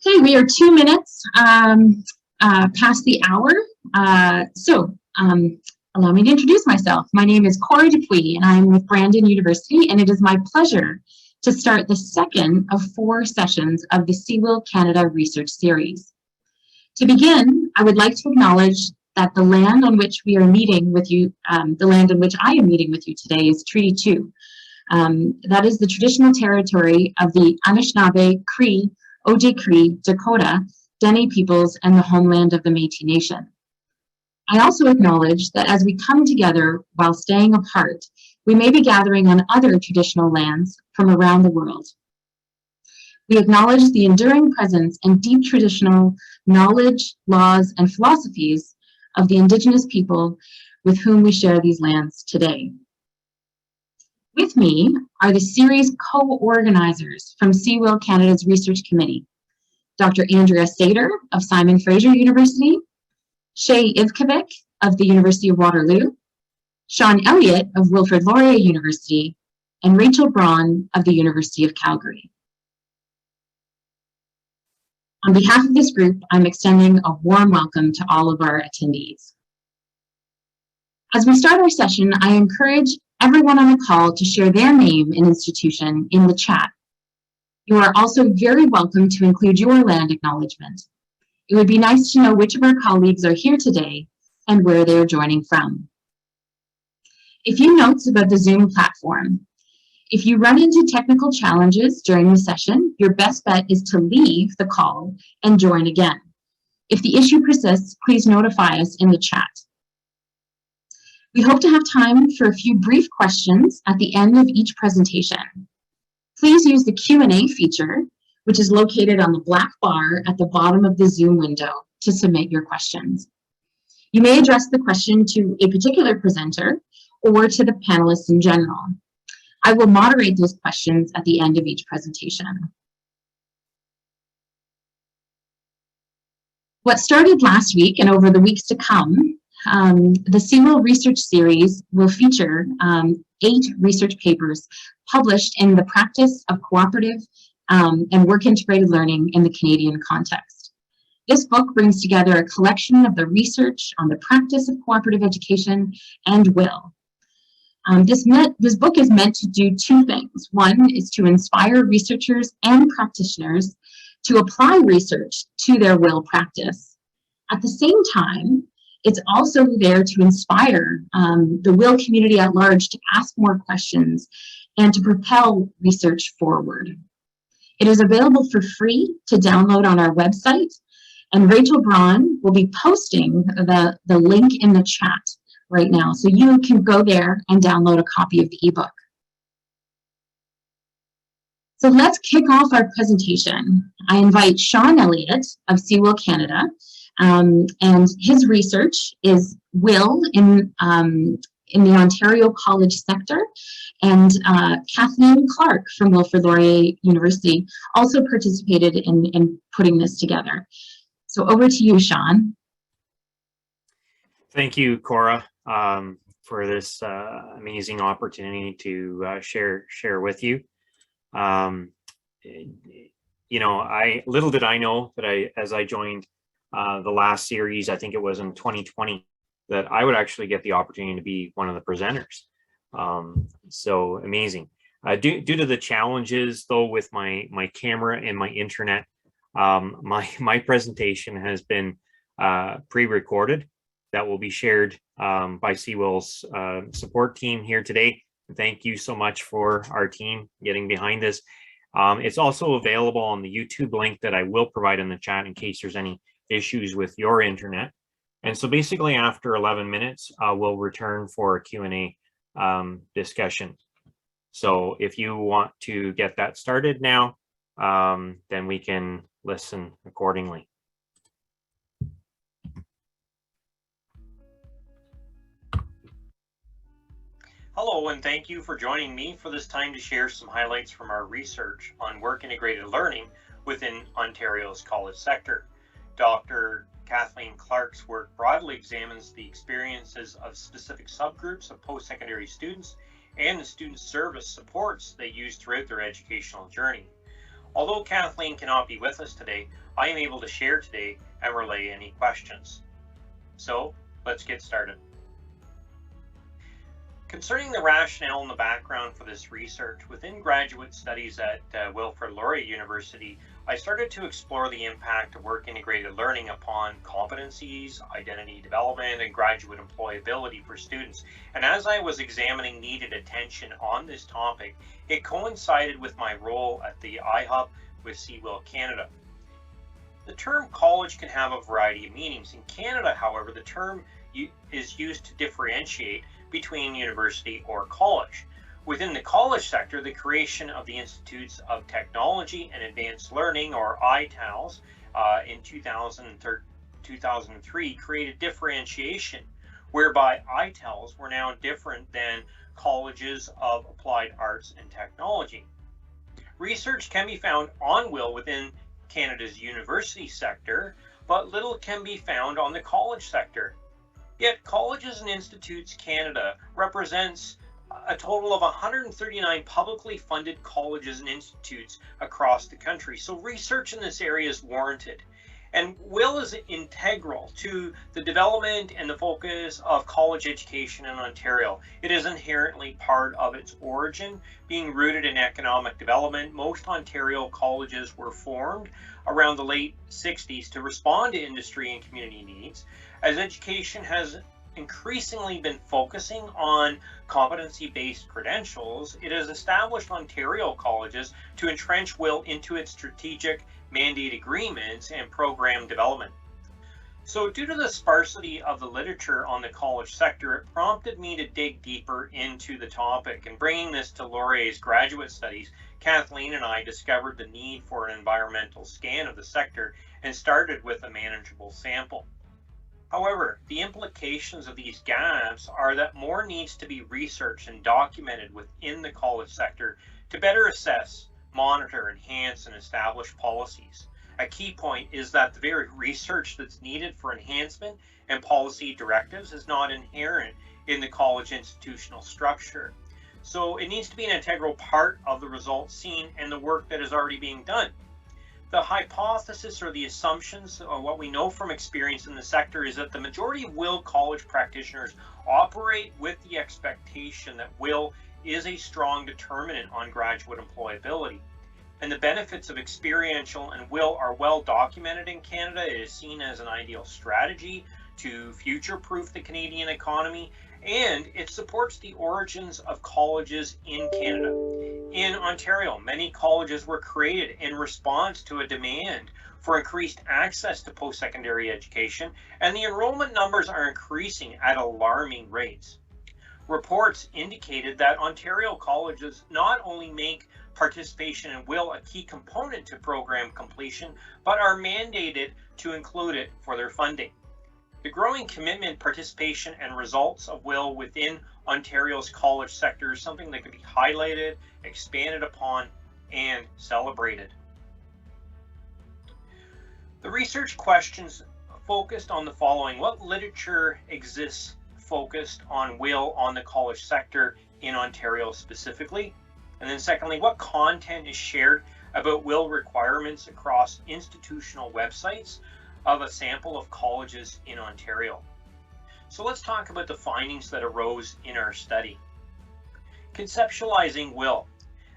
Okay, we are 2 minutes past the hour. Allow me to introduce myself. My name is Cora Dupuy, and I'm with Brandon University, and it is my pleasure to start the second of 4 sessions of the CEWIL Canada Research Series. To begin, I would like to acknowledge that the land on which we are meeting with you, the land on which I am meeting with you today is Treaty 2. That is the traditional territory of the Anishinaabe, Cree, Ojibwe, Dakota, Dene peoples, and the homeland of the Métis Nation. I also acknowledge that as we come together while staying apart, we may be gathering on other traditional lands from around the world. We acknowledge the enduring presence and deep traditional knowledge, laws, and philosophies of the Indigenous people with whom we share these lands today. With me are the series co-organizers from CEWIL Canada's Research Committee, Dr. Andrea Sater of Simon Fraser University, Shay Ivkovic of the University of Waterloo, Sean Elliott of Wilfrid Laurier University, and Rachel Braun of the University of Calgary. On behalf of this group, I'm extending a warm welcome to all of our attendees. As we start our session, I encourage everyone on the call to share their name and institution in the chat. You are also very welcome to include your land acknowledgement. It would be nice to know which of our colleagues are here today and where they are joining from. A few notes about the Zoom platform. If you run into technical challenges during the session, your best bet is to leave the call and join again. If the issue persists, please notify us in the chat. We hope to have time for a few brief questions at the end of each presentation. Please use the Q&A feature, which is located on the black bar at the bottom of the Zoom window, to submit your questions. You may address the question to a particular presenter or to the panelists in general. I will moderate those questions at the end of each presentation. What started last week and over the weeks to come, the CEWIL Research Series will feature 8 research papers published in the practice of cooperative and work-integrated learning in the Canadian context. This book brings together a collection of the research on the practice of cooperative education and WIL. This book is meant to do 2 things. One is to inspire researchers and practitioners to apply research to their WIL practice. At the same time, it's also there to inspire the WIL community at large to ask more questions and to propel research forward. It is available for free to download on our website, and Rachel Braun will be posting the link in the chat right now, so you can go there and download a copy of the ebook. So let's kick off our presentation. I invite Sean Elliott of CEWIL Canada, and his research is WIL in the Ontario College sector, and Kathleen Clarke from Wilfrid Laurier University also participated in putting this together. So over to you, Sean. Thank you, Cora, for this amazing opportunity to share with you. You know, little did I know that as I joined the last series, I think it was in 2020, that I would actually get the opportunity to be one of the presenters. So amazing. Due to the challenges though with my camera and my internet, my presentation has been pre-recorded. That will be shared by CEWIL's support team here today. Thank you so much for our team getting behind this. It's also available on the YouTube link that I will provide in the chat in case there's any issues with your internet. And so basically after 11 minutes, we'll return for a Q&A discussion. So if you want to get that started now, then we can listen accordingly. Hello, and thank you for joining me for this time to share some highlights from our research on work-integrated learning within Ontario's college sector. Dr. Kathleen Clarke's work broadly examines the experiences of specific subgroups of post-secondary students and the student service supports they use throughout their educational journey. Although Kathleen cannot be with us today, I am able to share today and relay any questions. So let's get started. Concerning the rationale and the background for this research, within graduate studies at Wilfrid Laurier University, I started to explore the impact of work-integrated learning upon competencies, identity development, and graduate employability for students. And as I was examining needed attention on this topic, it coincided with my role at the iHub with CEWIL Canada. The term college can have a variety of meanings. In Canada, however, the term is used to differentiate between university or college. Within the college sector, the creation of the Institutes of Technology and Advanced Learning, or ITALs, in 2003 created differentiation, whereby ITALs were now different than colleges of applied arts and technology. Research can be found on WIL within Canada's university sector, but little can be found on the college sector. Yet Colleges and Institutes Canada represents a total of 139 publicly funded colleges and institutes across the country. So research in this area is warranted. And WIL is integral to the development and the focus of college education in Ontario. It is inherently part of its origin, being rooted in economic development. Most Ontario colleges were formed around the late 60s to respond to industry and community needs. As education has increasingly been focusing on competency-based credentials, it has established Ontario colleges to entrench WIL into its strategic mandate agreements and program development. So due to the sparsity of the literature on the college sector, it prompted me to dig deeper into the topic. And bringing this to Laurier's graduate studies, Kathleen and I discovered the need for an environmental scan of the sector and started with a manageable sample. However, the implications of these gaps are that more needs to be researched and documented within the college sector to better assess, monitor, enhance, and establish policies. A key point is that the very research that's needed for enhancement and policy directives is not inherent in the college institutional structure. So it needs to be an integral part of the results seen and the work that is already being done. The hypothesis or the assumptions, or what we know from experience in the sector, is that the majority of WIL college practitioners operate with the expectation that WIL is a strong determinant on graduate employability. And the benefits of experiential and WIL are well documented in Canada. It is seen as an ideal strategy to future-proof the Canadian economy, and it supports the origins of colleges in Canada. In Ontario, many colleges were created in response to a demand for increased access to post-secondary education, and the enrollment numbers are increasing at alarming rates. Reports indicated that Ontario colleges not only make participation in WIL a key component to program completion, but are mandated to include it for their funding. The growing commitment, participation, and results of WIL within Ontario's college sector is something that can be highlighted, expanded upon, and celebrated. The research questions focused on the following: what literature exists focused on WIL on the college sector in Ontario specifically? And then secondly, what content is shared about WIL requirements across institutional websites of a sample of colleges in Ontario? So let's talk about the findings that arose in our study. Conceptualizing WIL.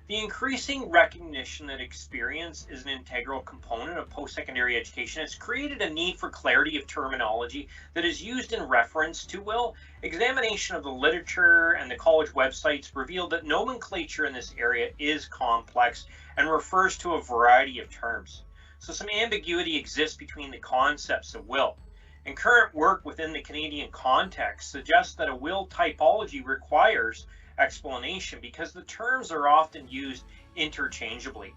The increasing recognition that experience is an integral component of post-secondary education has created a need for clarity of terminology that is used in reference to WIL. Examination of the literature and the college websites revealed that nomenclature in this area is complex and refers to a variety of terms. So some ambiguity exists between the concepts of WIL. And current work within the Canadian context suggests that a WIL typology requires explanation because the terms are often used interchangeably.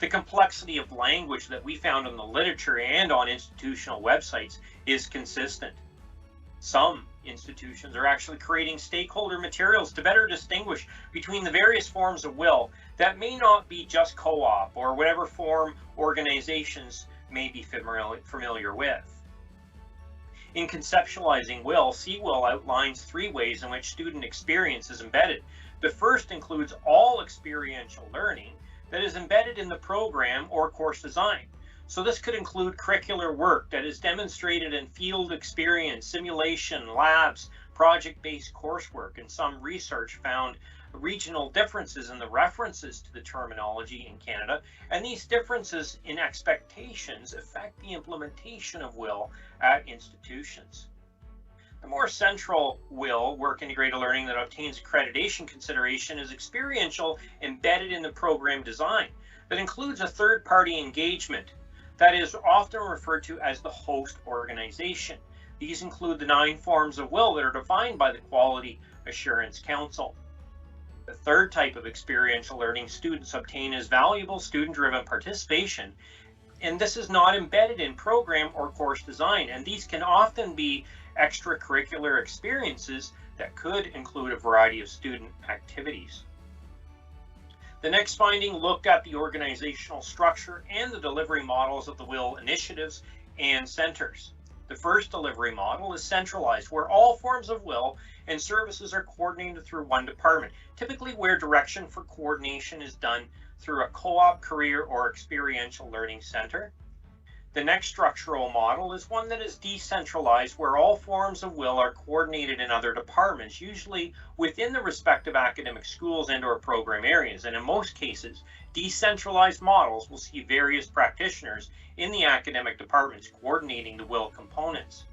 The complexity of language that we found in the literature and on institutional websites is consistent. Some institutions are actually creating stakeholder materials to better distinguish between the various forms of WIL that may not be just co-op or whatever form organizations may be familiar with. In conceptualizing WIL, CEWIL outlines 3 ways in which student experience is embedded. The first includes all experiential learning that is embedded in the program or course design. So this could include curricular work that is demonstrated in field experience, simulation, labs, project-based coursework, and some research found regional differences in the references to the terminology in Canada, and these differences in expectations affect the implementation of WIL at institutions. The more central WIL, work integrated learning, that obtains accreditation consideration is experiential embedded in the program design that includes a third-party engagement that is often referred to as the host organization. These include the 9 forms of WIL that are defined by the Quality Assurance Council. The third type of experiential learning students obtain is valuable student-driven participation, and this is not embedded in program or course design, and these can often be extracurricular experiences that could include a variety of student activities. The next finding looked at the organizational structure and the delivery models of the WIL initiatives and centers. The first delivery model is centralized, where all forms of WIL and services are coordinated through one department, typically where direction for coordination is done through a co-op, career, or experiential learning center. The next structural model is one that is decentralized, where all forms of WIL are coordinated in other departments, usually within the respective academic schools and/or program areas. And in most cases, decentralized models will see various practitioners in the academic departments coordinating the WIL components.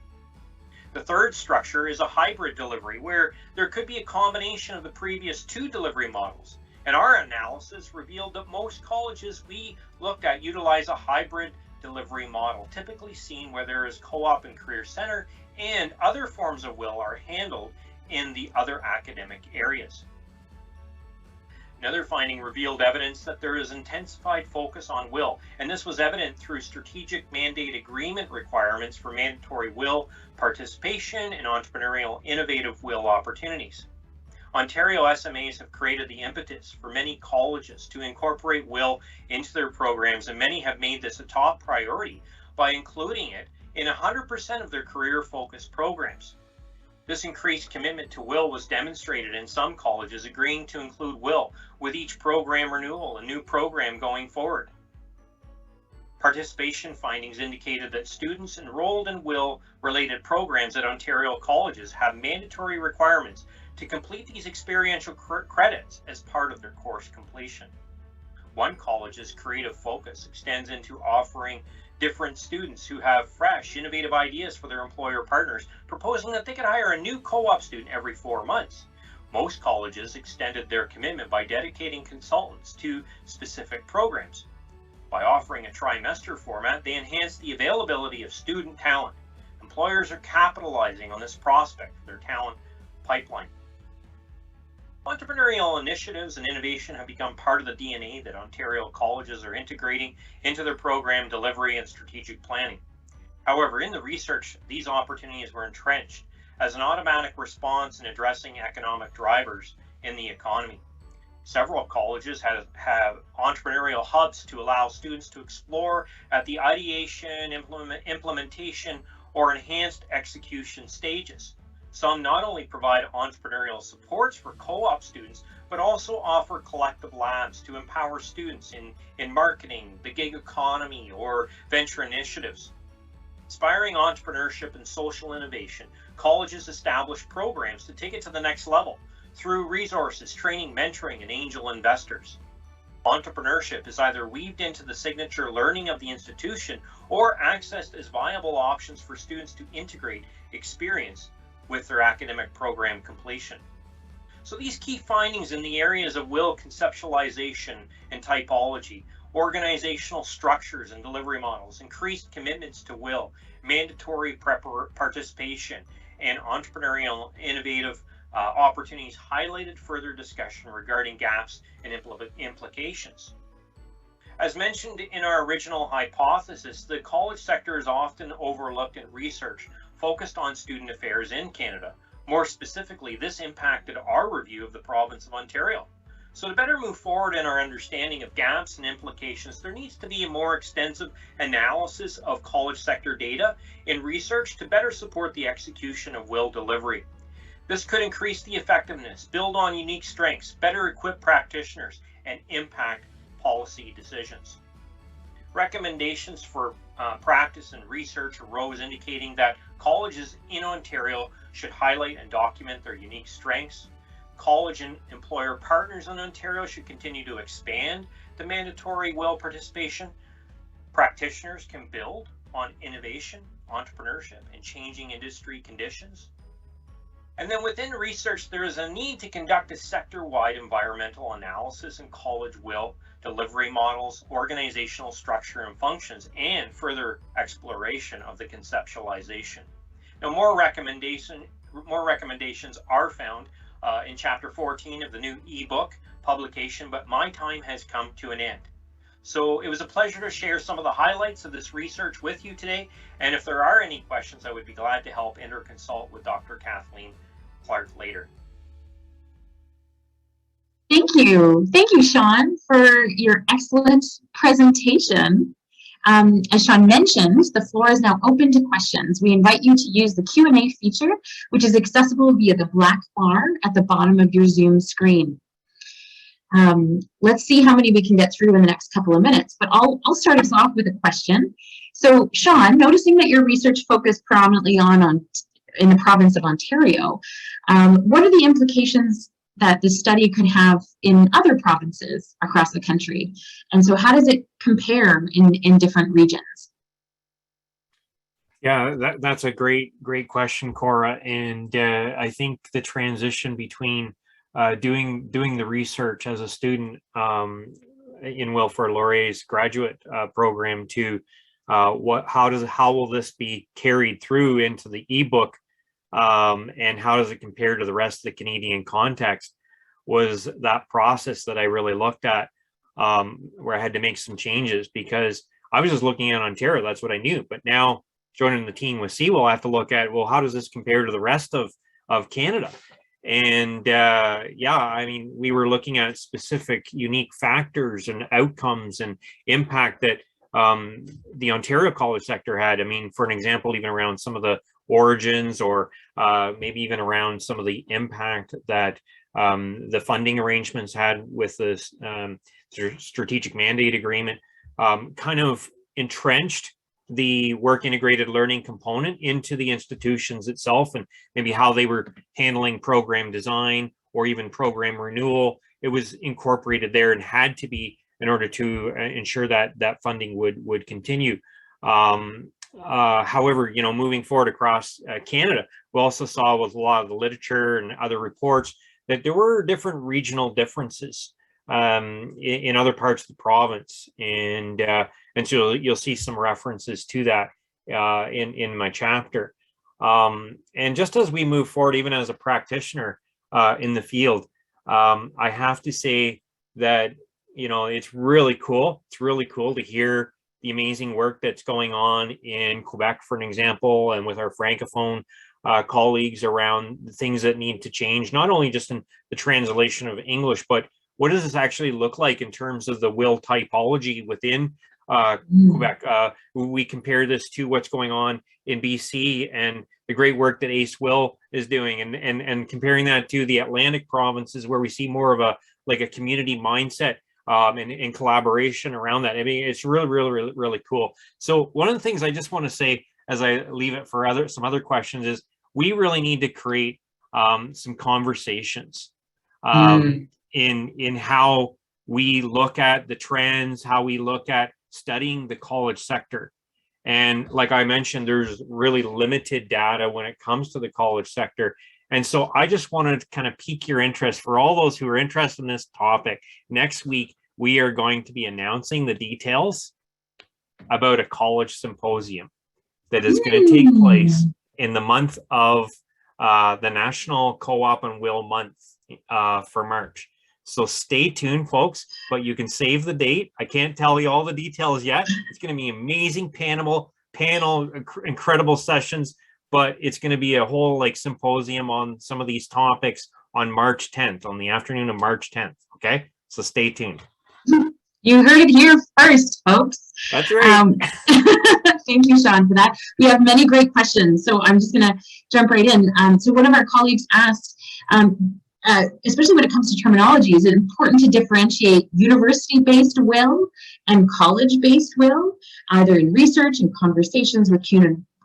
The third structure is a hybrid delivery, where there could be a combination of the previous 2 delivery models. And our analysis revealed that most colleges we looked at utilize a hybrid delivery model, typically seen where there is co-op and career center, and other forms of WIL are handled in the other academic areas. Another finding revealed evidence that there is intensified focus on WIL, and this was evident through strategic mandate agreement requirements for mandatory WIL participation and entrepreneurial innovative WIL opportunities. Ontario SMAs have created the impetus for many colleges to incorporate WIL into their programs, and many have made this a top priority by including it in 100% of their career-focused programs. This increased commitment to WIL was demonstrated in some colleges agreeing to include WIL with each program renewal and new program going forward. Participation findings indicated that students enrolled in WIL-related programs at Ontario colleges have mandatory requirements to complete these experiential credits as part of their course completion. One college's creative focus extends into offering different students who have fresh, innovative ideas for their employer partners, proposing that they could hire a new co-op student every 4 months. Most colleges extended their commitment by dedicating consultants to specific programs. By offering a trimester format, they enhance the availability of student talent. Employers are capitalizing on this prospect for their talent pipeline. Entrepreneurial initiatives and innovation have become part of the DNA that Ontario colleges are integrating into their program delivery and strategic planning. However, in the research, these opportunities were entrenched as an automatic response in addressing economic drivers in the economy. Several colleges have entrepreneurial hubs to allow students to explore at the ideation, implementation, or enhanced execution stages. Some not only provide entrepreneurial supports for co-op students, but also offer collective labs to empower students in marketing, the gig economy, or venture initiatives. Inspiring entrepreneurship and social innovation, colleges establish programs to take it to the next level through resources, training, mentoring, and angel investors. Entrepreneurship is either weaved into the signature learning of the institution or accessed as viable options for students to integrate experience with their academic program completion. So these key findings in the areas of WIL conceptualization and typology, organizational structures and delivery models, increased commitments to WIL, mandatory participation, and entrepreneurial innovative opportunities highlighted further discussion regarding gaps and implications. As mentioned in our original hypothesis, the college sector is often overlooked in research focused on student affairs in Canada. More specifically, this impacted our review of the province of Ontario. So to better move forward in our understanding of gaps and implications, there needs to be a more extensive analysis of college sector data in research to better support the execution of WIL delivery. This could increase the effectiveness, build on unique strengths, better equip practitioners, and impact policy decisions. recommendations for practice and research arose indicating that colleges in Ontario should highlight and document their unique strengths. College and employer partners in Ontario should continue to expand the mandatory WIL participation. Practitioners can build on innovation, entrepreneurship, and changing industry conditions. And then within research, there is a need to conduct a sector-wide environmental analysis in college WIL delivery models, organizational structure and functions, and further exploration of the conceptualization. Now, more recommendations are found in Chapter 14 of the new ebook publication, but my time has come to an end. So it was a pleasure to share some of the highlights of this research with you today. And if there are any questions, I would be glad to help and or consult with Dr. Kathleen Clarke later. Thank you. Thank you, Sean, for your excellent presentation. As Sean mentioned, the floor is now open to questions. We invite you to use the Q&A feature, which is accessible via the black bar at the bottom of your Zoom screen. Let's see how many we can get through in the next couple of minutes, but I'll start us off with a question. So, Sean, noticing that your research focused predominantly in the province of Ontario, what are the implications that this study could have in other provinces across the country? And so how does it compare in different regions? Yeah, that's a great question, Cora. And I think the transition between doing the research as a student in Wilfrid Laurier's graduate program to how will this be carried through into the ebook, and how does it compare to the rest of the Canadian context, was that process that I really looked at, where I had to make some changes, because I was just looking at Ontario, that's what I knew. But now joining the team with CEWIL, I have to look at, well, how does this compare to the rest of Canada? And yeah, I mean, we were looking at specific unique factors and outcomes and impact that the Ontario college sector had. I mean, for an example, even around some of the origins, or maybe even around some of the impact that the funding arrangements had with this strategic mandate agreement, kind of entrenched the work integrated learning component into the institutions itself, and maybe how they were handling program design or even program renewal. It was incorporated there and had to be in order to ensure that that funding would continue. However, you know, moving forward across Canada, we also saw with a lot of the literature and other reports that there were different regional differences in other parts of the province, and so you'll see some references to that in my chapter. And just as we move forward, even as a practitioner in the field, I have to say that, you know, it's really cool. It's really cool to hear the amazing work that's going on in Quebec, for an example, and with our Francophone colleagues around the things that need to change, not only just in the translation of English, but what does this actually look like in terms of the WIL typology within Quebec? We compare this to what's going on in BC and the great work that ACE-WIL is doing, and comparing that to the Atlantic provinces, where we see more of a community mindset and collaboration around that. I mean, it's really cool. So one of the things I just want to say as I leave it for some other questions is we really need to create some conversations in how we look at the trends, how we look at studying the college sector. And like I mentioned, there's really limited data when it comes to the college sector. And so I just wanted to kind of pique your interest for all those who are interested in this topic. Next week, we are going to be announcing the details about a college symposium that is going to take place in the month of the National Co-op and WIL month for March. So stay tuned, folks, but you can save the date. I can't tell you all the details yet. It's going to be amazing panel, incredible sessions, but it's going to be a whole symposium on some of these topics on March 10th, on the afternoon of March 10th. Okay, so stay tuned. You heard it here first, folks. That's right. Thank you, Sean, for that. We have many great questions, so I'm just going to jump right in. So one of our colleagues asked, especially when it comes to terminology, is it important to differentiate university-based will and college-based will, either in research and conversations with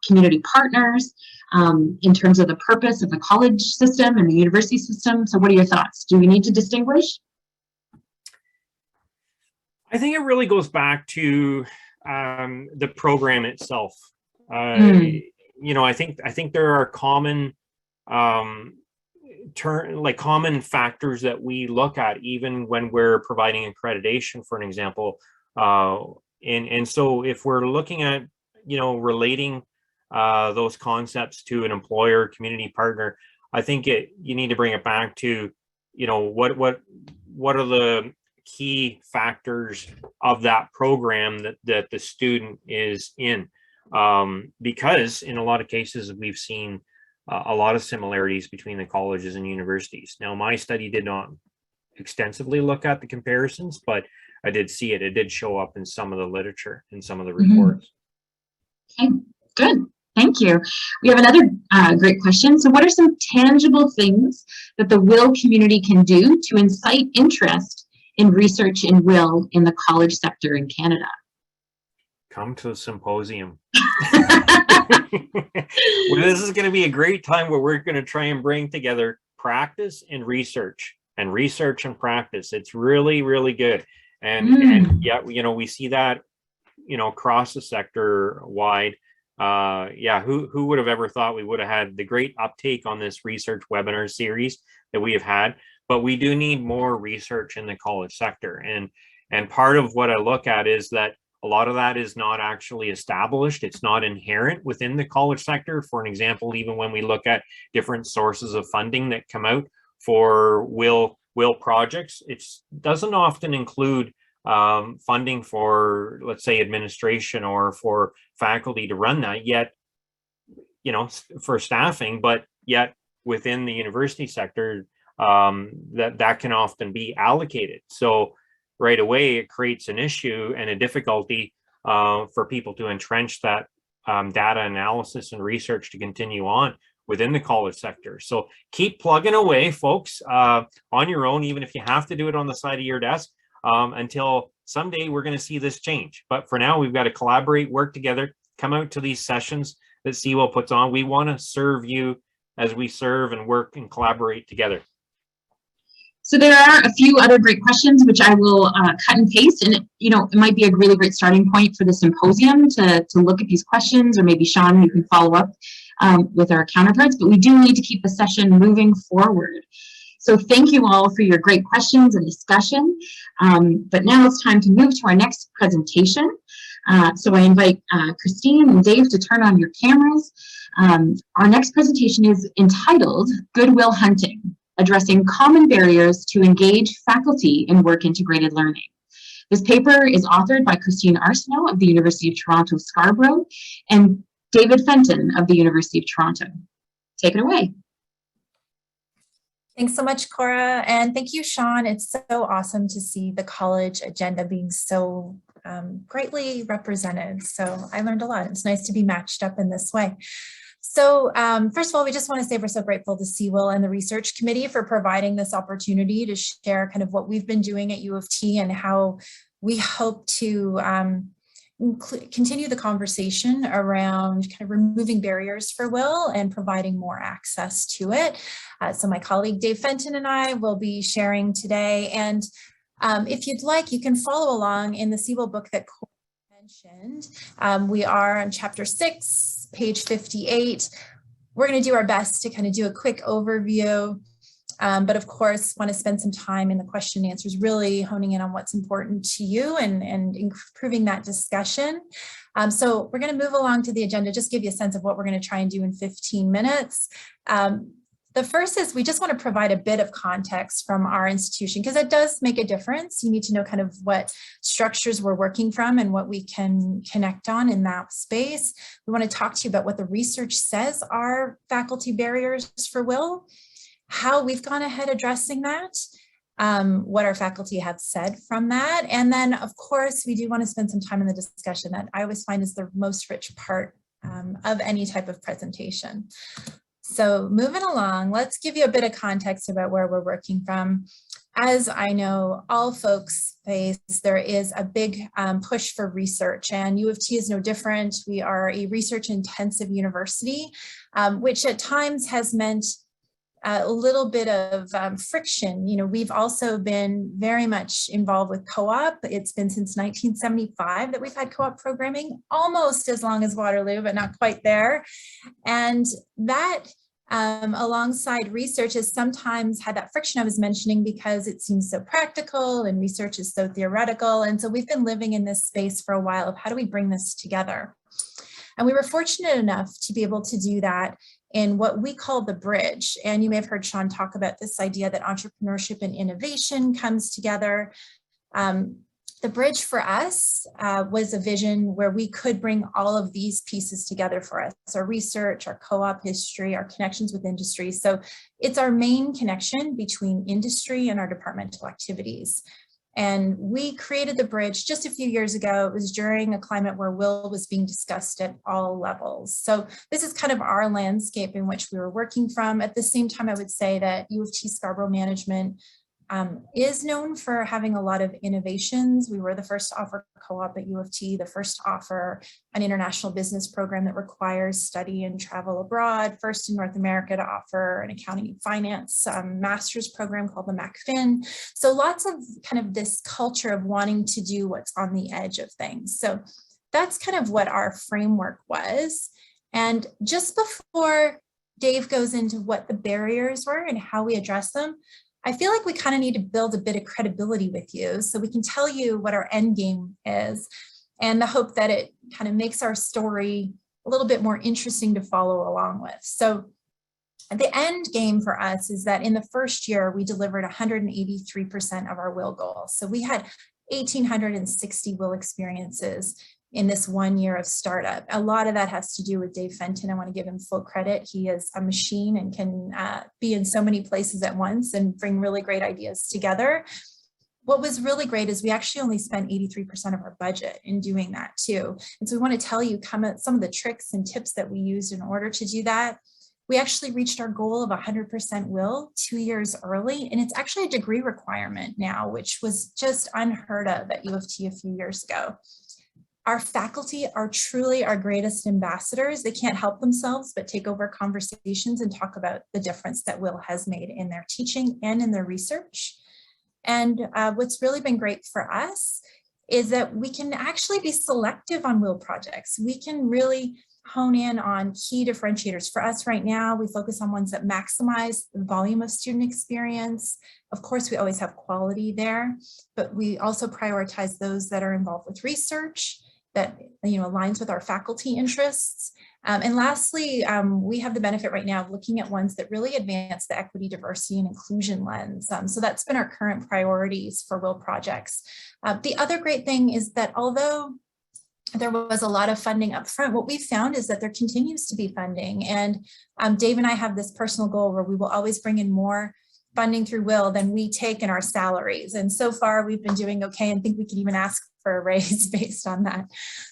community partners, in terms of the purpose of the college system and the university system? So what are your thoughts? Do we need to distinguish? I think it really goes back to the program itself. You know, I think there are common common factors that we look at even when we're providing accreditation, for an example. And so if we're looking at, you know, relating those concepts to an employer, community partner, I think you need to bring it back to, you know, what are the key factors of that program that the student is in, because in a lot of cases we've seen a lot of similarities between the colleges and universities. Now, my study did not extensively look at the comparisons, but I did see it. It did show up in some of the literature, in some of the reports. Okay, good. Thank you. We have another great question. So what are some tangible things that the WIL community can do to incite interest in research in WIL in the college sector in Canada? Come to the symposium. Well, this is going to be a great time where we're going to try and bring together practice and research and practice. It's really, really good. And yeah, you know, we see that, you know, across the sector wide. Yeah, who would have ever thought we would have had the great uptake on this research webinar series that we have had? But we do need more research in the college sector. And part of what I look at is that a lot of that is not actually established. It's not inherent within the college sector. For an example, even when we look at different sources of funding that come out for WIL projects, it doesn't often include funding for, let's say, administration or for faculty to run that, yet, you know, for staffing, but yet within the university sector, that can often be allocated. So right away, it creates an issue and a difficulty for people to entrench that data analysis and research to continue on within the college sector. So keep plugging away, folks, on your own, even if you have to do it on the side of your desk, until someday we're going to see this change. But for now, we've got to collaborate, work together, come out to these sessions that CEWIL puts on. We want to serve you as we serve and work and collaborate together. So there are a few other great questions, which I will cut and paste. And, you know, it might be a really great starting point for the symposium to look at these questions, or maybe Sean, you can follow up with our counterparts, but we do need to keep the session moving forward. So thank you all for your great questions and discussion. But now it's time to move to our next presentation. So I invite Christine and Dave to turn on your cameras. Our next presentation is entitled Goodwill Hunting: Addressing Common Barriers to Engage Faculty in Work-Integrated Learning. This paper is authored by Christine Arsenault of the University of Toronto Scarborough and David Fenton of the University of Toronto. Take it away. Thanks so much, Cora, and thank you, Sean. It's so awesome to see the college agenda being so greatly represented. So I learned a lot. It's nice to be matched up in this way. So first of all, we just want to say we're so grateful to CEWIL and the research committee for providing this opportunity to share kind of what we've been doing at U of T and how we hope to continue the conversation around kind of removing barriers for WIL and providing more access to it. So my colleague Dave Fenton and I will be sharing today. And if you'd like, you can follow along in the CEWIL book that Cora mentioned. We are on chapter 6, page 58. We're going to do our best to kind of do a quick overview, but of course want to spend some time in the question and answers, really honing in on what's important to you and improving that discussion. So we're going to move along to the agenda, just give you a sense of what we're going to try and do in 15 minutes. The first is we just want to provide a bit of context from our institution, because it does make a difference. You need to know kind of what structures we're working from and what we can connect on in that space. We want to talk to you about what the research says are faculty barriers for WIL, how we've gone ahead addressing that, what our faculty have said from that. And then, of course, we do want to spend some time in the discussion that I always find is the most rich part of any type of presentation. So moving along, let's give you a bit of context about where we're working from. As I know all folks face, there is a big push for research, and U of T is no different. We are a research intensive university, which at times has meant a little bit of friction. You know, we've also been very much involved with co-op. It's been since 1975 that we've had co-op programming, almost as long as Waterloo, but not quite there. And that alongside research has sometimes had that friction I was mentioning because it seems so practical and research is so theoretical. And so we've been living in this space for a while of how do we bring this together? And we were fortunate enough to be able to do that in what we call the bridge. And you may have heard Sean talk about this idea that entrepreneurship and innovation comes together. The bridge for us was a vision where we could bring all of these pieces together for us, our research, our co-op history, our connections with industry. So it's our main connection between industry and our departmental activities. And we created the bridge just a few years ago. It was during a climate where WIL was being discussed at all levels. So this is kind of our landscape in which we were working from. At the same time, I would say that U of T Scarborough management is known for having a lot of innovations. We were the first to offer co-op at U of T, the first to offer an international business program that requires study and travel abroad, first in North America to offer an accounting and finance master's program called the MacFin. So lots of kind of this culture of wanting to do what's on the edge of things. So that's kind of what our framework was. And just before Dave goes into what the barriers were and how we address them, I feel like we kind of need to build a bit of credibility with you so we can tell you what our end game is, and the hope that it kind of makes our story a little bit more interesting to follow along with. So the end game for us is that in the first year, we delivered 183% of our WIL goal. So we had 1,860 WIL experiences in this 1 year of startup. A lot of that has to do with Dave Fenton. I want to give him full credit. He is a machine and can be in so many places at once and bring really great ideas together. What was really great is we actually only spent 83% of our budget in doing that too. And so we want to tell you some of the tricks and tips that we used in order to do that. We actually reached our goal of 100% WIL 2 years early, and it's actually a degree requirement now, which was just unheard of at U of T a few years ago. Our faculty are truly our greatest ambassadors. They can't help themselves but take over conversations and talk about the difference that WIL has made in their teaching and in their research. And what's really been great for us is that we can actually be selective on WIL projects. We can really hone in on key differentiators. For us right now, we focus on ones that maximize the volume of student experience. Of course, we always have quality there, but we also prioritize those that are involved with research, that aligns with our faculty interests. And lastly, we have the benefit right now of looking at ones that really advance the equity, diversity, and inclusion lens. So that's been our current priorities for WIL projects. The other great thing is that although there was a lot of funding up front, what we found is that there continues to be funding. And Dave and I have this personal goal where we will always bring in more funding through WIL than we take in our salaries. And so far we've been doing okay, and think we can even ask for a raise based on that.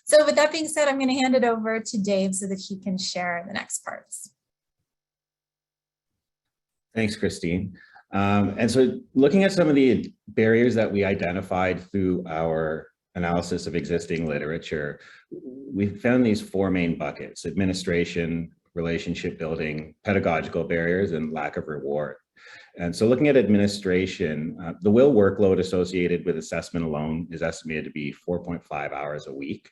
So with that being said, I'm going to hand it over to Dave so that he can share the next parts. Thanks, Christine. And so looking at some of the barriers that we identified through our analysis of existing literature, we found these four main buckets: administration, relationship building, pedagogical barriers, and lack of reward. And so looking at administration, the WIL workload associated with assessment alone is estimated to be 4.5 hours a week.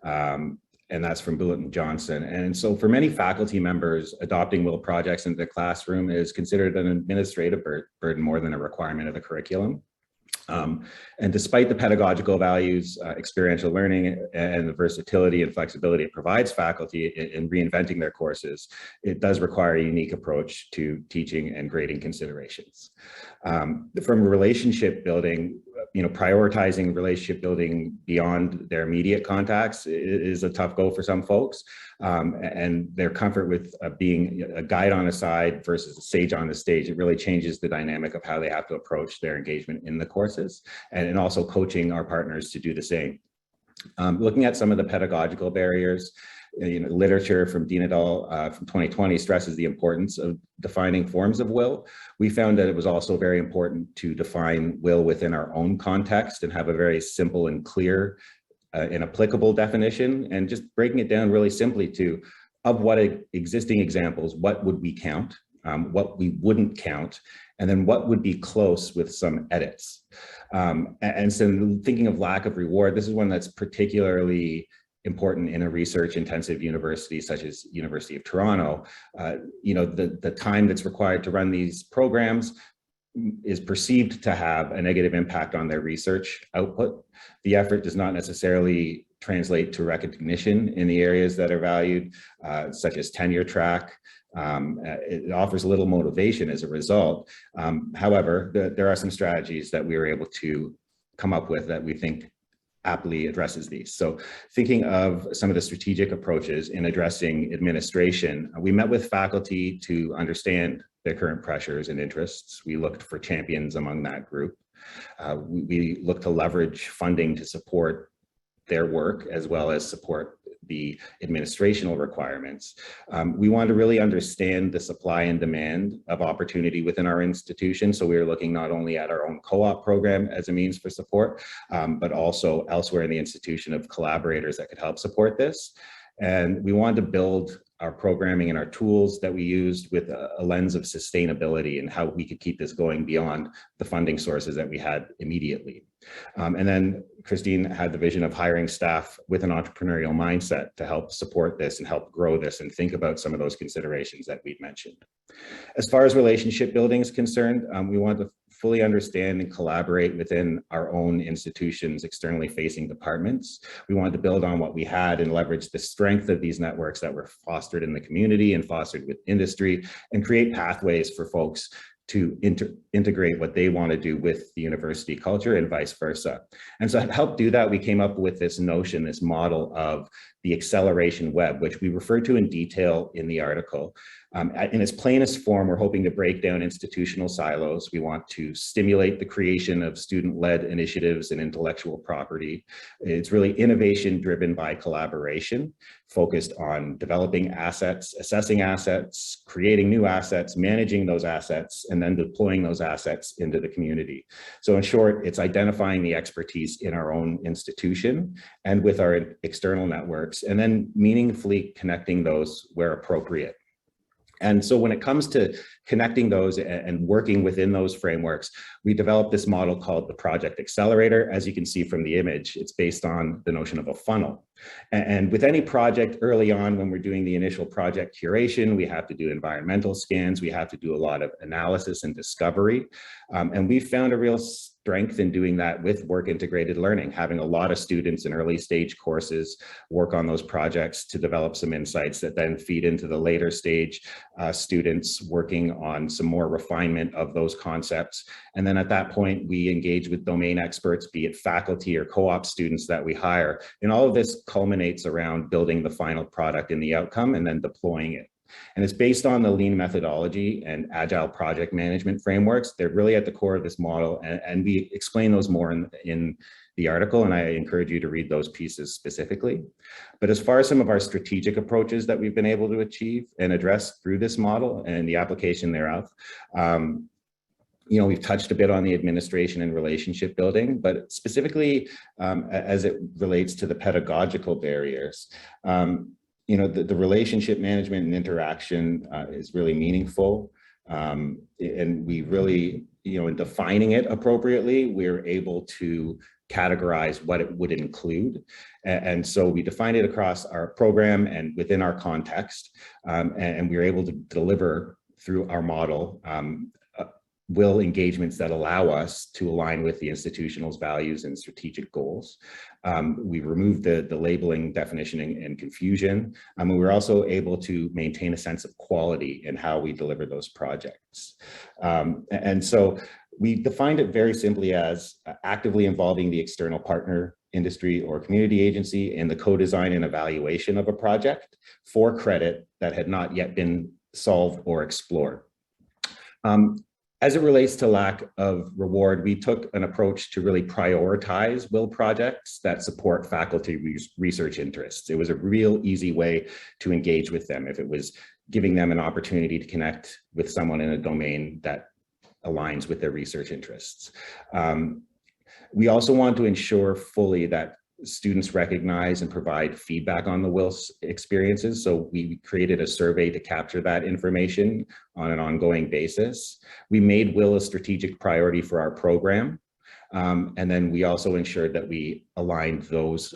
And that's from Bullitt and Johnson. And so for many faculty members, adopting WIL projects into the classroom is considered an administrative burden more than a requirement of the curriculum. And despite the pedagogical values, experiential learning, and the versatility and flexibility it provides faculty in reinventing their courses, it does require a unique approach to teaching and grading considerations. From relationship building, prioritizing relationship building beyond their immediate contacts is a tough go for some folks. And their comfort with being a guide on a side versus a sage on the stage, it really changes the dynamic of how they have to approach their engagement in the courses, and also coaching our partners to do the same. Looking at some of the pedagogical barriers, literature from Dean et al. From 2020 stresses the importance of defining forms of will. We found that it was also very important to define will within our own context and have a very simple and clear and applicable definition, and just breaking it down really simply to, of what existing examples, what would we count, what we wouldn't count, and then what would be close with some edits. And so thinking of lack of reward, this is one that's particularly important in a research intensive university such as University of Toronto. The time that's required to run these programs is perceived to have a negative impact on their research output. The effort does not necessarily translate to recognition in the areas that are valued, such as tenure track. It offers little motivation as a result. However, there are some strategies that we were able to come up with that we think aptly addresses these. So thinking of some of the strategic approaches in addressing administration, we met with faculty to understand their current pressures and interests. We looked for champions among that group. We looked to leverage funding to support their work as well as support the administrational requirements. We want to really understand the supply and demand of opportunity within our institution. So we are looking not only at our own co-op program as a means for support, but also elsewhere in the institution of collaborators that could help support this. And we wanted to build our programming and our tools that we used with a lens of sustainability and how we could keep this going beyond the funding sources that we had immediately. And then Christine had the vision of hiring staff with an entrepreneurial mindset to help support this and help grow this and think about some of those considerations that we've mentioned. As far as relationship building is concerned, we want to fully understand and collaborate within our own institutions, externally facing departments. We wanted to build on what we had and leverage the strength of these networks that were fostered in the community and fostered with industry, and create pathways for folks to integrate what they want to do with the university culture and vice versa. And so to help do that, we came up with this notion, this model of the acceleration web, which we refer to in detail in the article. In its plainest form, we're hoping to break down institutional silos. We want to stimulate the creation of student-led initiatives and intellectual property. It's really innovation driven by collaboration, focused on developing assets, assessing assets, creating new assets, managing those assets, and then deploying those assets into the community. So in short, it's identifying the expertise in our own institution and with our external networks, and then meaningfully connecting those where appropriate. And so when it comes to connecting those and working within those frameworks, we developed this model called the Project Accelerator. As you can see from the image, it's based on the notion of a funnel. And with any project early on, when we're doing the initial project curation, we have to do environmental scans, we have to do a lot of analysis and discovery. And we found a real strength in doing that with work integrated learning, having a lot of students in early stage courses work on those projects to develop some insights that then feed into the later stage students working on some more refinement of those concepts. And then at that point, we engage with domain experts, be it faculty or co-op students that we hire. And all of this culminates around building the final product and the outcome and then deploying it. And it's based on the lean methodology and agile project management frameworks. They're really at the core of this model, and we explain those more in the article, and I encourage you to read those pieces specifically. But as far as some of our strategic approaches that we've been able to achieve and address through this model and the application thereof, we've touched a bit on the administration and relationship building, but specifically as it relates to the pedagogical barriers, the relationship management and interaction is really meaningful. And we really, in defining it appropriately, we're able to categorize what it would include. And so we defined it across our program and within our context, and we were able to deliver through our model will engagements that allow us to align with the institutional's values and strategic goals. We removed the labeling, definition, and confusion. We were also able to maintain a sense of quality in how we deliver those projects. And so we defined it very simply as actively involving the external partner, industry, or community agency in the co-design and evaluation of a project for credit that had not yet been solved or explored. As it relates to lack of reward, we took an approach to really prioritize WIL projects that support faculty research interests. It was a real easy way to engage with them if it was giving them an opportunity to connect with someone in a domain that aligns with their research interests. We also want to ensure fully that students recognize and provide feedback on the WIL experiences. So we created a survey to capture that information on an ongoing basis. We made WIL a strategic priority for our program. And then we also ensured that we aligned those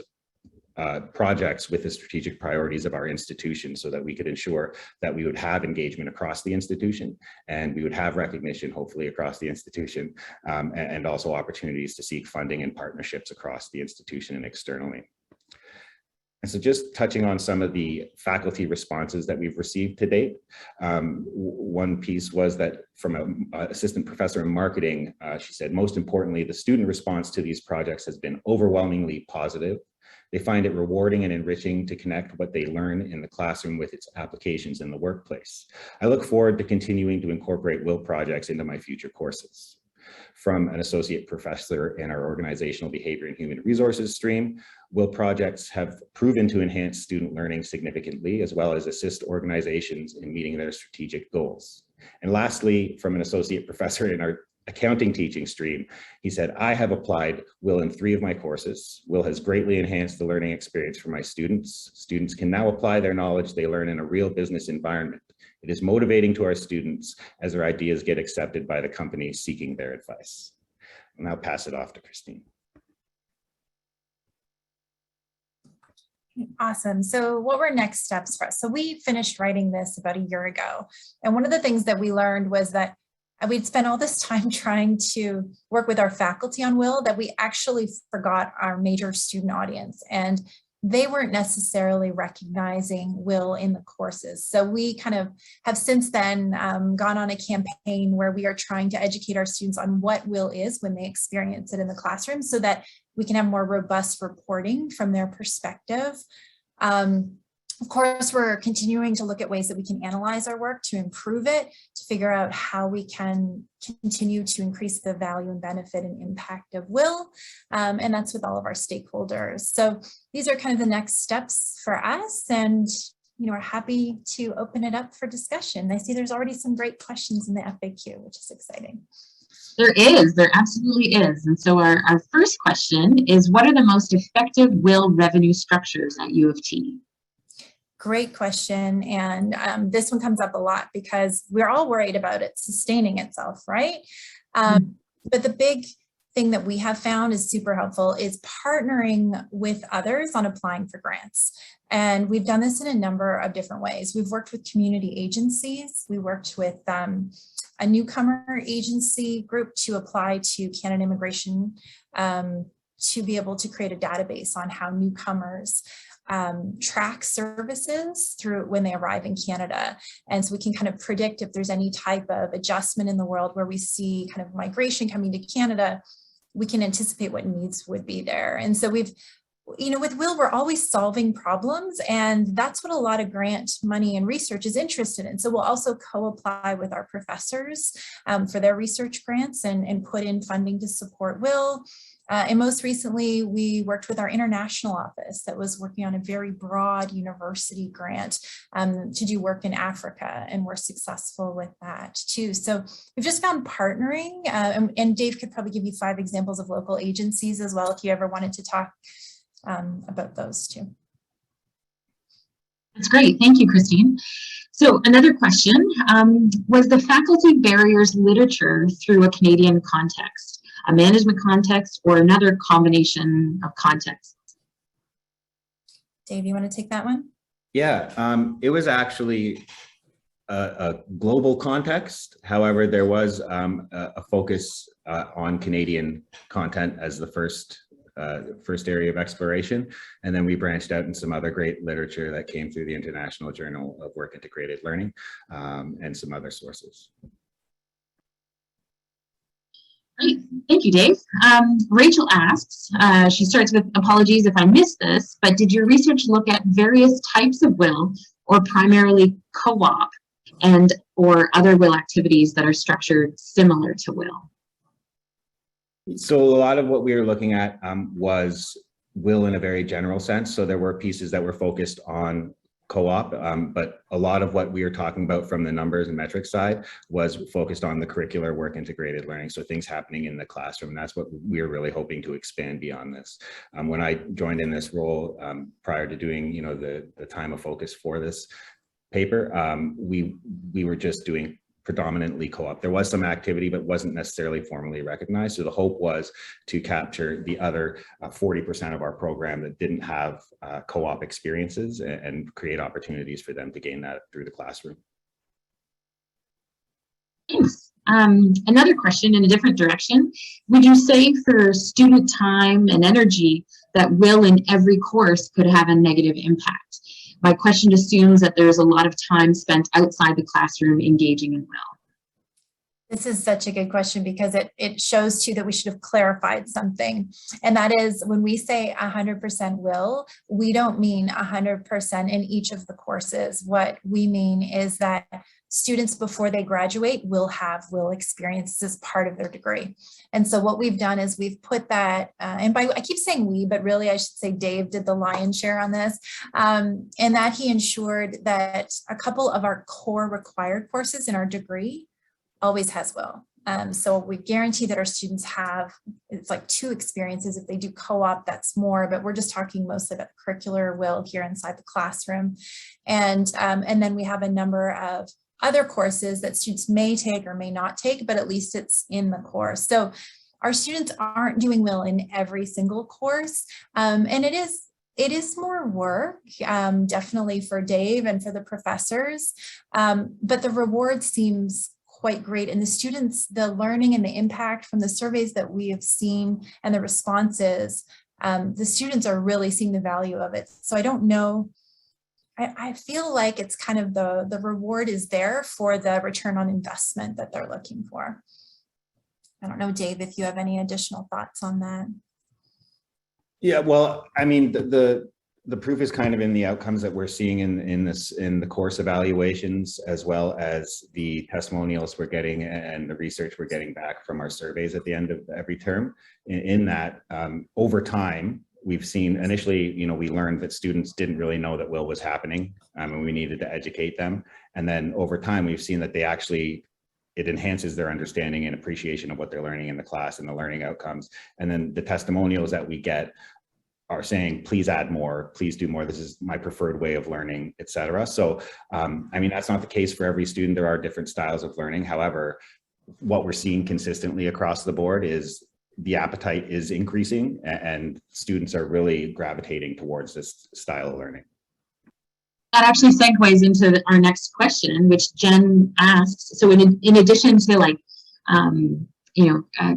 projects with the strategic priorities of our institution so that we could ensure that we would have engagement across the institution and we would have recognition, hopefully, across the institution, and also opportunities to seek funding and partnerships across the institution and externally. And so just touching on some of the faculty responses that we've received to date, one piece was that from an assistant professor in marketing, she said, most importantly, the student response to these projects has been overwhelmingly positive. They find it rewarding and enriching to connect what they learn in the classroom with its applications in the workplace. I look forward to continuing to incorporate WIL projects into my future courses. From an associate professor in our organizational behavior and human resources stream, WIL projects have proven to enhance student learning significantly, as well as assist organizations in meeting their strategic goals. And lastly, from an associate professor in our accounting teaching stream, he said, I have applied WIL in 3 of my courses. WIL has greatly enhanced the learning experience for my students. Students can now apply their knowledge they learn in a real business environment. It is motivating to our students as their ideas get accepted by the companies seeking their advice. I'll now pass it off to Christine. Awesome. So what were next steps for us? So we finished writing this about a year ago. And one of the things that we learned was that we'd spent all this time trying to work with our faculty on WIL that we actually forgot our major student audience, and they weren't necessarily recognizing WIL in the courses. So we kind of have since then gone on a campaign where we are trying to educate our students on what WIL is when they experience it in the classroom so that we can have more robust reporting from their perspective. Of course, we're continuing to look at ways that we can analyze our work to improve it, to figure out how we can continue to increase the value and benefit and impact of WIL, and that's with all of our stakeholders. So these are kind of the next steps for us, and we're happy to open it up for discussion. I see there's already some great questions in the FAQ, which is exciting. There absolutely is. And so our first question is, what are the most effective WIL revenue structures at U of T? Great question. And this one comes up a lot because we're all worried about it sustaining itself, right? But the big thing that we have found is super helpful is partnering with others on applying for grants. And we've done this in a number of different ways. We've worked with community agencies. We worked with a newcomer agency group to apply to Canada Immigration to be able to create a database on how newcomers track services through when they arrive in Canada. And so we can kind of predict if there's any type of adjustment in the world where we see kind of migration coming to Canada, we can anticipate what needs would be there. And so we've, with WIL, we're always solving problems, and that's what a lot of grant money and research is interested in. So we'll also co-apply with our professors for their research grants and put in funding to support WIL. And most recently, we worked with our international office that was working on a very broad university grant to do work in Africa, and we're successful with that too. So we've just found partnering, and Dave could probably give you 5 examples of local agencies as well if you ever wanted to talk about those too. That's great. Thank you, Christine. So another question, was the faculty barriers literature through a Canadian context, a management context, or another combination of contexts? Dave, you want to take that one? Yeah, it was actually a global context. However, there was a focus on Canadian content as the first area of exploration, and then we branched out in some other great literature that came through the International Journal of Work Integrated Learning and some other sources. Great, thank you, Dave. Rachel asks, she starts with, apologies if I missed this, but did your research look at various types of WIL or primarily co-op? and or other WIL activities that are structured similar to WIL? So a lot of what we were looking at was WIL in a very general sense. So there were pieces that were focused on co-op, but a lot of what we were talking about from the numbers and metrics side was focused on the curricular work integrated learning. So things happening in the classroom. And that's what we were really hoping to expand beyond this. When I joined in this role, prior to doing, the time of focus for this paper, we were just doing predominantly co-op. There was some activity, but wasn't necessarily formally recognized. So the hope was to capture the other 40% of our program that didn't have co-op experiences and create opportunities for them to gain that through the classroom. Thanks. Another question in a different direction. Would you say for student time and energy that WIL in every course could have a negative impact? My question assumes that there's a lot of time spent outside the classroom engaging in WIL. This is such a good question because it shows too that we should have clarified something. And that is when we say 100% WIL, we don't mean 100% in each of the courses. What we mean is that students before they graduate will have WIL experiences as part of their degree. And so what we've done is we've put that, and I keep saying we, but really I should say Dave did the lion's share on this, and that he ensured that a couple of our core required courses in our degree always has WIL. So we guarantee that our students have, it's like 2 experiences. If they do co-op, that's more, but we're just talking mostly about curricular WIL here inside the classroom. And then we have a number of other courses that students may take or may not take, but at least it's in the course. So our students aren't doing WIL in every single course. And it is more work, definitely for Dave and for the professors, but the reward seems quite great. And the students, the learning and the impact from the surveys that we have seen and the responses, the students are really seeing the value of it. So I don't know, I feel like it's kind of the reward is there for the return on investment that they're looking for. I don't know, Dave, if you have any additional thoughts on that. Yeah, well, I mean, the proof is kind of in the outcomes that we're seeing in the course evaluations, as well as the testimonials we're getting and the research we're getting back from our surveys at the end of every term. In that, over time, we've seen initially, we learned that students didn't really know that WIL was happening, and we needed to educate them. And then over time, we've seen that it enhances their understanding and appreciation of what they're learning in the class and the learning outcomes. And then the testimonials that we get are saying, please add more, please do more. This is my preferred way of learning, et cetera. So, I mean, that's not the case for every student. There are different styles of learning. However, what we're seeing consistently across the board is the appetite is increasing and students are really gravitating towards this style of learning. That actually segues into our next question, which Jen asks. So in addition to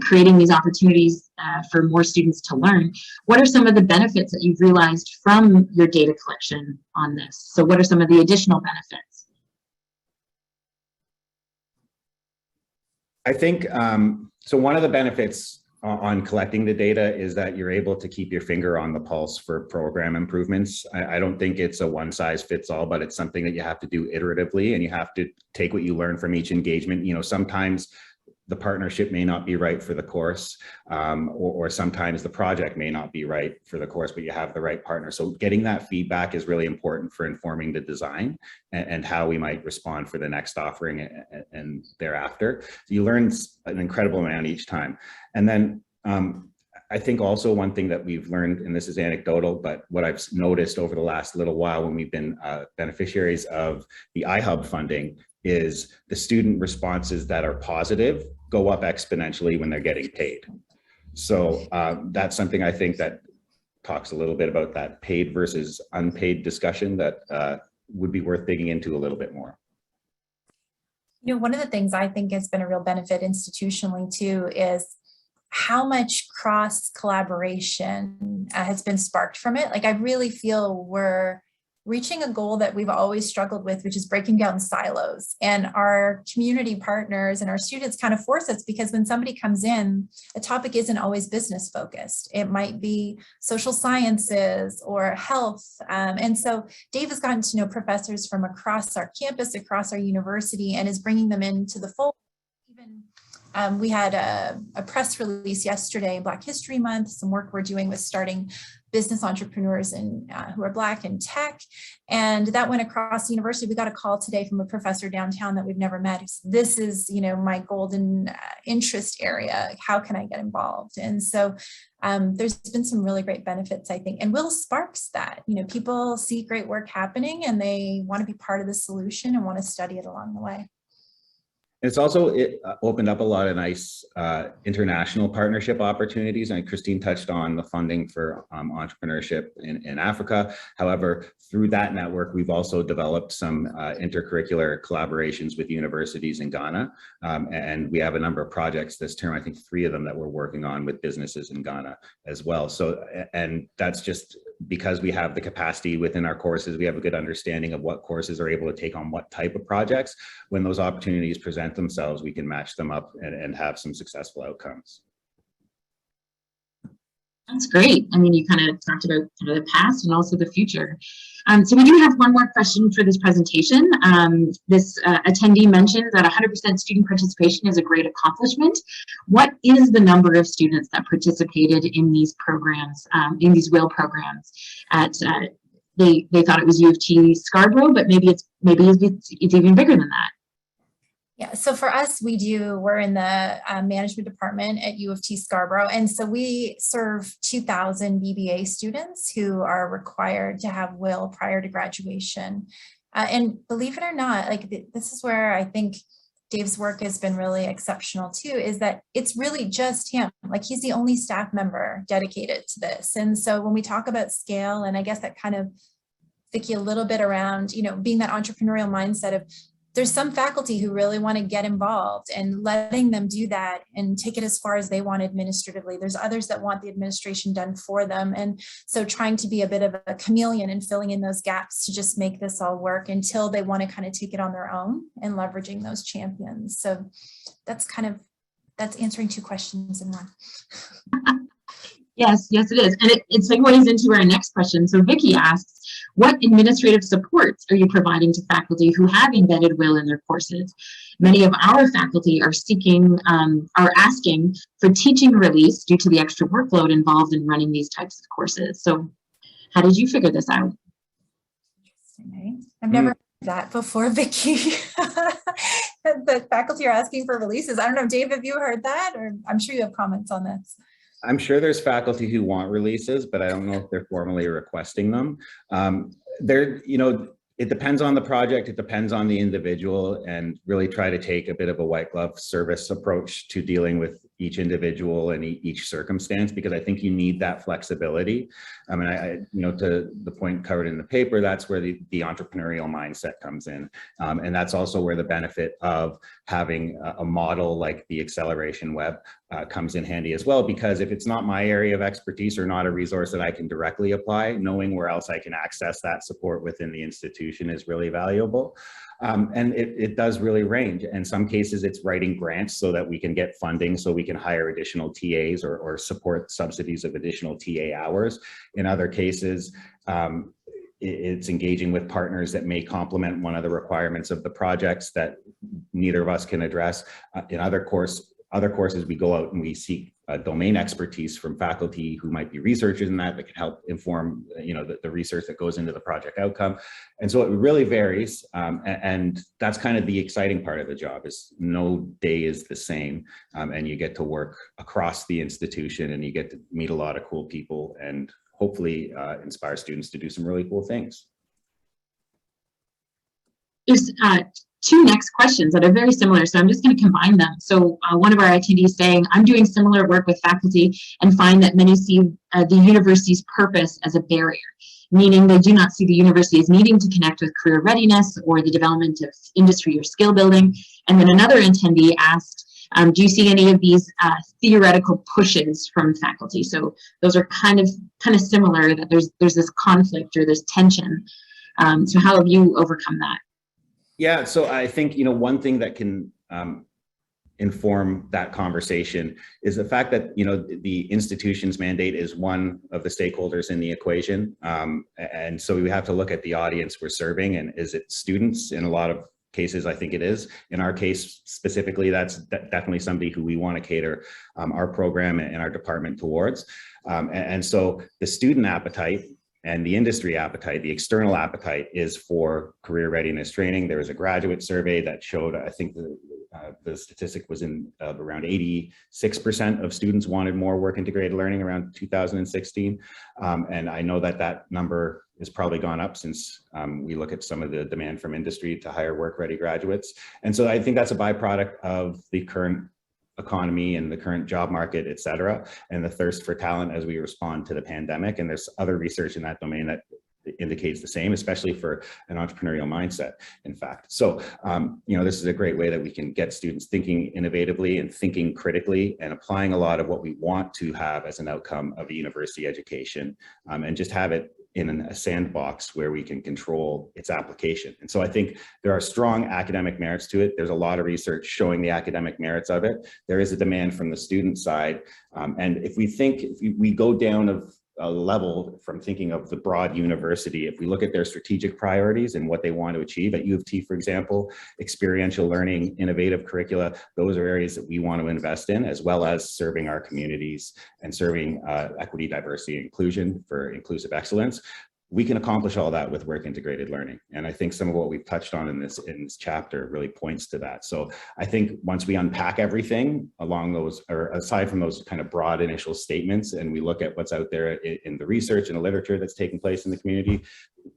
creating these opportunities for more students to learn, what are some of the benefits that you've realized from your data collection on this? So what are some of the additional benefits? I think, so one of the benefits on collecting the data is that you're able to keep your finger on the pulse for program improvements. I don't think it's a one size fits all, but it's something that you have to do iteratively, and you have to take what you learn from each engagement. Sometimes the partnership may not be right for the course, or sometimes the project may not be right for the course, but you have the right partner. So getting that feedback is really important for informing the design and how we might respond for the next offering and thereafter. So you learn an incredible amount each time. And then I think also one thing that we've learned, and this is anecdotal, but what I've noticed over the last little while when we've been beneficiaries of the iHub funding is the student responses that are positive go up exponentially when they're getting paid. So that's something I think that talks a little bit about that paid versus unpaid discussion that would be worth digging into a little bit more. One of the things I think has been a real benefit institutionally too is how much cross collaboration has been sparked from it. Like I really feel we're reaching a goal that we've always struggled with, which is breaking down silos. And our community partners and our students kind of force us, because when somebody comes in, a topic isn't always business focused. It might be social sciences or health. And so Dave has gotten to know professors from across our campus, across our university, and is bringing them into the fold. Even we had a press release yesterday, Black History Month, some work we're doing with starting business entrepreneurs who are Black in tech. And that went across the university. We got a call today from a professor downtown that we've never met. This is, my golden interest area. How can I get involved? And so there's been some really great benefits, I think. And Will sparks that. People see great work happening and they want to be part of the solution and want to study it along the way. It's also opened up a lot of nice international partnership opportunities. And Christine touched on the funding for entrepreneurship in Africa. However, through that network, we've also developed some intercurricular collaborations with universities in Ghana. And we have a number of projects this term, I think 3 of them that we're working on with businesses in Ghana as well. So, and that's just because we have the capacity within our courses, we have a good understanding of what courses are able to take on what type of projects. When those opportunities present themselves, we can match them up and have some successful outcomes. That's great. I mean, you kind of talked about the past and also the future. So we do have one more question for this presentation. This attendee mentioned that 100% student participation is a great accomplishment. What is the number of students that participated in these programs, in these WIL programs? They thought it was U of T Scarborough, but maybe it's even bigger than that. Yeah, so for us, we're in the management department at U of T Scarborough. And so we serve 2,000 BBA students who are required to have WIL prior to graduation. And believe it or not, this is where I think Dave's work has been really exceptional too, is that it's really just him. He's the only staff member dedicated to this. And so when we talk about scale, and I guess that kind of Vicki a little bit around, being that entrepreneurial mindset of, there's some faculty who really want to get involved and letting them do that and take it as far as they want administratively. There's others that want the administration done for them. And so trying to be a bit of a chameleon and filling in those gaps to just make this all work until they want to kind of take it on their own and leveraging those champions. So that's answering 2 questions in one. Yes, it is. And it segues into our next question. So Vicki asks, what administrative supports are you providing to faculty who have embedded WIL in their courses? Many of our faculty are asking for teaching release due to the extra workload involved in running these types of courses. So how did you figure this out? Interesting. I've never heard that before, Vicki. The faculty are asking for releases. I don't know, Dave, have you heard that? Or I'm sure you have comments on this. I'm sure there's faculty who want releases, but I don't know if they're formally requesting them. It depends on the project, it depends on the individual, and really try to take a bit of a white glove service approach to dealing with each individual and each circumstance, because I think you need that flexibility. I mean, to the point covered in the paper, that's where the entrepreneurial mindset comes in. And that's also where the benefit of having a model like the Acceleration Web comes in handy as well, because if it's not my area of expertise or not a resource that I can directly apply, knowing where else I can access that support within the institution is really valuable. And it does really range. In some cases, it's writing grants so that we can get funding so we can hire additional TAs or support subsidies of additional TA hours. In other cases, it's engaging with partners that may complement one of the requirements of the projects that neither of us can address. In other courses, we go out and we seek domain expertise from faculty who might be researchers in that can help inform the research that goes into the project outcome. And so it really varies, and that's kind of the exciting part of the job, is no day is the same, and you get to work across the institution and you get to meet a lot of cool people and hopefully inspire students to do some really cool things. There's 2 next questions that are very similar, so I'm just going to combine them. So one of our attendees saying, I'm doing similar work with faculty and find that many see the university's purpose as a barrier, meaning they do not see the university as needing to connect with career readiness or the development of industry or skill building. And then another attendee asked, do you see any of these theoretical pushes from faculty? So those are kind of similar, that there's this conflict or this tension. So how have you overcome that? Yeah, so I think, one thing that can inform that conversation is the fact that, the institution's mandate is one of the stakeholders in the equation. And so we have to look at the audience we're serving, and is it students? In a lot of cases, I think it is. In our case specifically, that's definitely somebody who we want to cater our program and our department towards. And so the student appetite and the industry appetite, the external appetite, is for career readiness training. There was a graduate survey that showed, I think the statistic was in around 86% of students wanted more work integrated learning around 2016. And I know that number has probably gone up since we look at some of the demand from industry to hire work ready graduates. And so I think that's a byproduct of the current economy and the current job market, et cetera, and the thirst for talent as we respond to the pandemic. And there's other research in that domain that indicates the same, especially for an entrepreneurial mindset, in fact. So, this is a great way that we can get students thinking innovatively and thinking critically and applying a lot of what we want to have as an outcome of a university education, and just have it in a sandbox where we can control its application. And so I think there are strong academic merits to it. There's a lot of research showing the academic merits of it. There is a demand from the student side. And if we go down a level from thinking of the broad university, if we look at their strategic priorities and what they want to achieve at U of T, for example, experiential learning, innovative curricula, those are areas that we want to invest in, as well as serving our communities and serving equity, diversity, and inclusion for inclusive excellence. We can accomplish all that with work integrated learning. And I think some of what we've touched on in this chapter really points to that. So I think once we unpack everything along those, or aside from those kind of broad initial statements, and we look at what's out there in the research and the literature that's taking place in the community,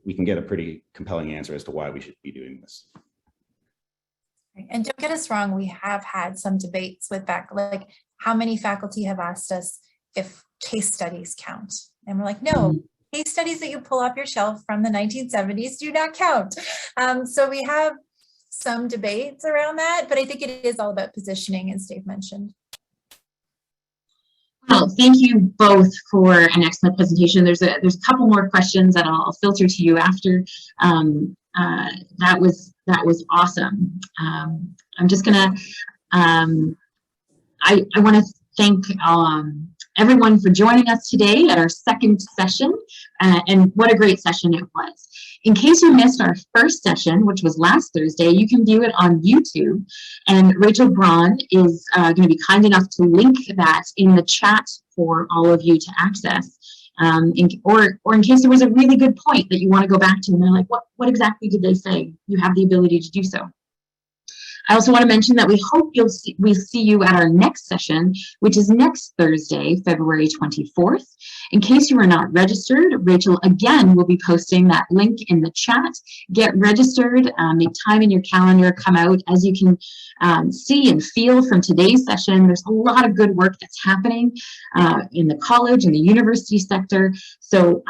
we can get a pretty compelling answer as to why we should be doing this. And don't get us wrong, we have had some debates with like how many faculty have asked us if case studies count. And we're like, no. Case studies that you pull off your shelf from the 1970s do not count. So we have some debates around that, but I think it is all about positioning, as Dave mentioned. Well, thank you both for an excellent presentation. There's a couple more questions that I'll filter to you after. That was awesome. I'm just gonna, I want to thank everyone for joining us today at our second session, and what a great session it was. In case you missed our first session, which was last Thursday, you can view it on YouTube, and Rachel Braun is going to be kind enough to link that in the chat for all of you to access, or in case there was a really good point that you want to go back to and they're like, what exactly did they say? You have the ability to do so. I also want to mention that we hope we'll see you at our next session, which is next Thursday, February 24th. In case you are not registered, Rachel again will be posting that link in the chat. Get registered, make time in your calendar, come out. As you can see and feel from today's session, there's a lot of good work that's happening in the college and the university sector. So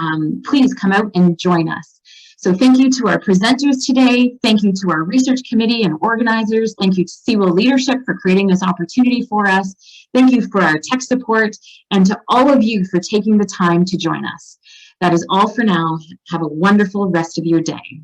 please come out and join us. So thank you to our presenters today. Thank you to our research committee and organizers. Thank you to CEWIL leadership for creating this opportunity for us. Thank you for our tech support, and to all of you for taking the time to join us. That is all for now. Have a wonderful rest of your day.